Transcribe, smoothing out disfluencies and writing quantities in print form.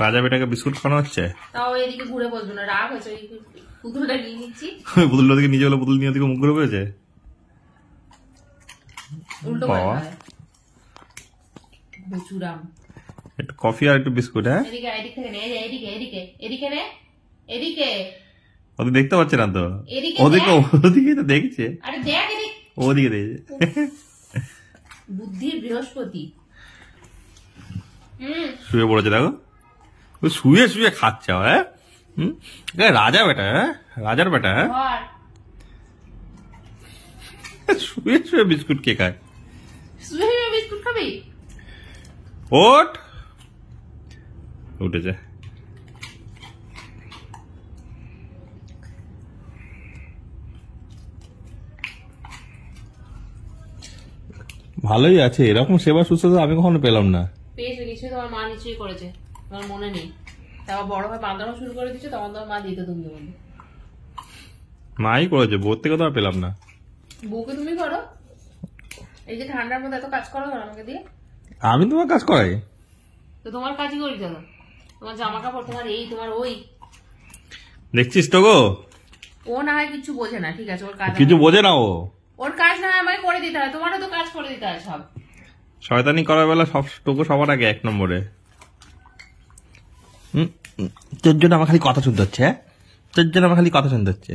রাজা বেটাকে বিস্কুট খাওয়ানো হচ্ছে। তাও এদিকে ঘুরে বসবে না, রাগ হয়েছে। পুতুলটা নিয়ে নিচ্ছি, পুতুলটা থেকে নিজে হলো পুতুল নিয়ে দিকে মুখ ঘুরে পেয়েছে। উল্টো বেচুরাম। একটু কফি আর একটু বিস্কুট। হ্যাঁ, এদিকে এদিক থেকে নে, এদিকে এদিকে এদিকে নে, এদিকে। ওদের দেখতে পাচ্ছে না তো, ওদিকে তো দেখছে। আরে দেখ এদিকে, ওদিকে দেখছে। বুদ্ধির বৃহস্পতি। শুয়ে পড়েছে দেখো, শুয়ে শুয়ে খাচ্ছে। হ্যাঁ, রাজা বেটা। হ্যাঁ, রাজার বেটা। হ্যাঁ, শুয়ে শুয়ে বিস্কুট কে খায়? শুয়ে শুয়ে বিস্কুট খাবি? ওঠ, উঠেছে। ভালোই আছে, এরকম সেবা শুশ্রূষা আমি কখনো পেলাম না। পেয়েছে নিশ্চয়ই, তোমার মা নিশ্চয়ই করেছে, তোমার মনে নেই। তারপর বড় ভাই বাঁধানো শুরু করে দিচ্ছে, তখন তোমার মা দিতে তুমি দেবো। মাই করেছে, বোর থেকে তো আর পেলাম না। বউকে তুমি করো, এই যে ঠান্ডার মধ্যে এত কাজ করো আমাকে দিয়ে। আমি তোমার কাজ করাই তো তোমার কাজই করি কেন? তোমার জামা কাপড়, তোমার এই তোমার ওই, দেখছিস তো গো। ও না হয় কিছু বোঝে না, ঠিক আছে, ওর কাজ কিছু বোঝে না ও। ওর কাজ না হয় আমাকে করে দিতে হয়, তোমারও তো কাজ করে দিতে হয় সব। শয়তানি করার বেলা সব টুকু সবার আগে 1 নম্বরে। তোর জন্য আমার খালি কথা শুনতে হচ্ছে। তোর জন্য আমার খালি কথা শুনতে হচ্ছে।